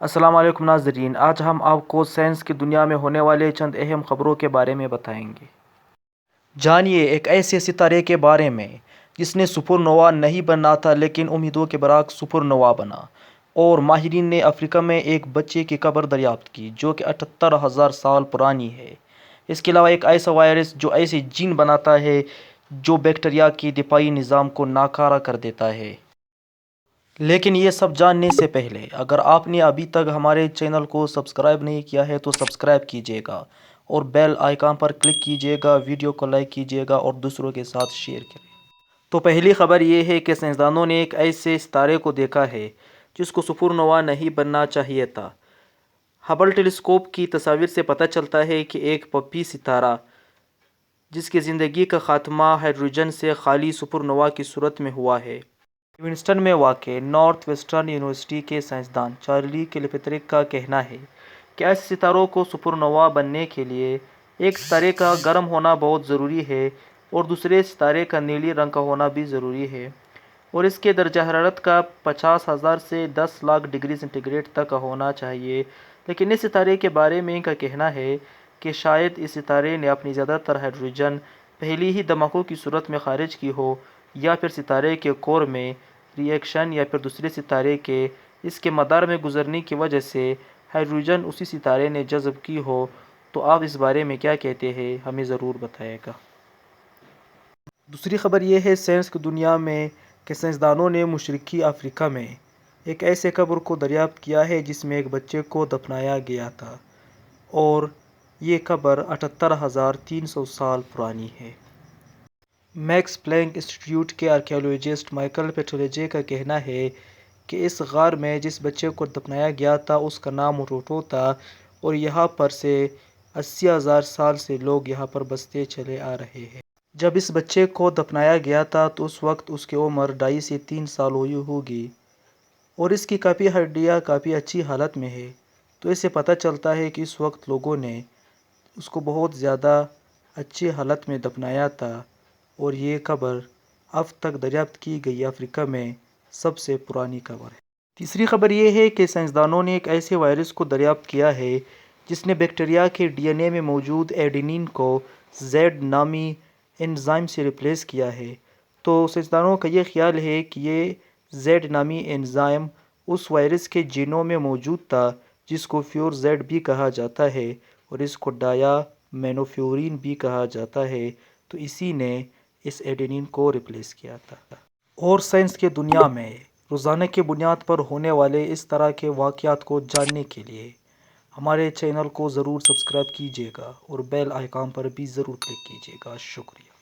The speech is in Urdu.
السلام علیکم ناظرین، آج ہم آپ کو سائنس کی دنیا میں ہونے والے چند اہم خبروں کے بارے میں بتائیں گے۔ جانیے ایک ایسے ستارے کے بارے میں جس نے سپر نووا نہیں بننا تھا لیکن امیدوں کے برعکس سپر نووا بنا، اور ماہرین نے افریقہ میں ایک بچے کی قبر دریافت کی جو کہ 78,000 سال پرانی ہے۔ اس کے علاوہ ایک ایسا وائرس جو ایسے جین بناتا ہے جو بیکٹیریا کے دفاعی نظام کو ناکارہ کر دیتا ہے۔ لیکن یہ سب جاننے سے پہلے اگر آپ نے ابھی تک ہمارے چینل کو سبسکرائب نہیں کیا ہے تو سبسکرائب کیجیے گا اور بیل آئیکن پر کلک کیجیے گا، ویڈیو کو لائک کیجیے گا اور دوسروں کے ساتھ شیئر کریں۔ تو پہلی خبر یہ ہے کہ سائنسدانوں نے ایک ایسے ستارے کو دیکھا ہے جس کو سپر نووا نہیں بننا چاہیے تھا۔ ہبل ٹیلیسکوپ کی تصاویر سے پتہ چلتا ہے کہ ایک پپی ستارہ جس کی زندگی کا خاتمہ ہائیڈروجن سے خالی سپر نووا کی صورت میں ہوا ہے۔ لیونگسٹن میں واقع نارتھ ویسٹرن یونیورسٹی کے سائنسدان چارلی کلپیترک کا کہنا ہے کہ ایسے ستاروں کو سپر نووا بننے کے لیے ایک ستارے کا گرم ہونا بہت ضروری ہے اور دوسرے ستارے کا نیلی رنگ کا ہونا بھی ضروری ہے، اور اس کے درجہ حرارت کا 50,000 سے 10 لاکھ ڈگری سینٹی گریڈ تک ہونا چاہیے۔ لیکن اس ستارے کے بارے میں ان کا کہنا ہے کہ شاید اس ستارے نے اپنی زیادہ تر ہائیڈروجن پہلے ہی دھماکوں کی صورت میں خارج کی ہو، یا پھر ستارے کے کور میں ری ایکشن، یا پھر دوسرے ستارے کے اس کے مدار میں گزرنے کی وجہ سے ہائیڈروجن اسی ستارے نے جذب کی ہو۔ تو آپ اس بارے میں کیا کہتے ہیں، ہمیں ضرور بتائیے گا۔ دوسری خبر یہ ہے سائنس کی دنیا میں کہ سائنسدانوں نے مشرقی افریقہ میں ایک ایسے قبر کو دریافت کیا ہے جس میں ایک بچے کو دفنایا گیا تھا، اور یہ قبر 78,300 سال پرانی ہے۔ میکس پلانک انسٹی ٹیوٹ کے آرکیالوجسٹ مائیکل پیٹرولیجے کا کہنا ہے کہ اس غار میں جس بچے کو دفنایا گیا تھا اس کا نام روٹو تھا، اور یہاں پر سے 80,000 سال سے لوگ یہاں پر بستے چلے آ رہے ہیں۔ جب اس بچے کو دفنایا گیا تھا تو اس وقت اس کی عمر 2.5 سے 3 سال ہوئی ہوگی، اور اس کی کافی ہڈیاں کافی اچھی حالت میں ہیں۔ تو اس سے پتہ چلتا ہے کہ اس وقت لوگوں نے اس کو بہت زیادہ اچھی حالت میں دفنایا تھا، اور یہ قبر اب تک دریافت کی گئی افریقہ میں سب سے پرانی قبر ہے۔ تیسری خبر یہ ہے کہ سائنسدانوں نے ایک ایسے وائرس کو دریافت کیا ہے جس نے بیکٹیریا کے ڈی این اے میں موجود ایڈینین کو زیڈ نامی انزائم سے ریپلیس کیا ہے۔ تو سائنسدانوں کا یہ خیال ہے کہ یہ زیڈ نامی انزائم اس وائرس کے جینوم میں موجود تھا جس کو فیور زیڈ بھی کہا جاتا ہے، اور اس کو ڈایا مینوفیورین بھی کہا جاتا ہے۔ تو اسی نے اس ایڈینین کو ریپلیس کیا تھا۔ اور سائنس کی دنیا میں روزانہ کی بنیاد پر ہونے والے اس طرح کے واقعات کو جاننے کے لیے ہمارے چینل کو ضرور سبسکرائب کیجیے گا اور بیل آئیکن پر بھی ضرور کلک کیجیے گا۔ شکریہ۔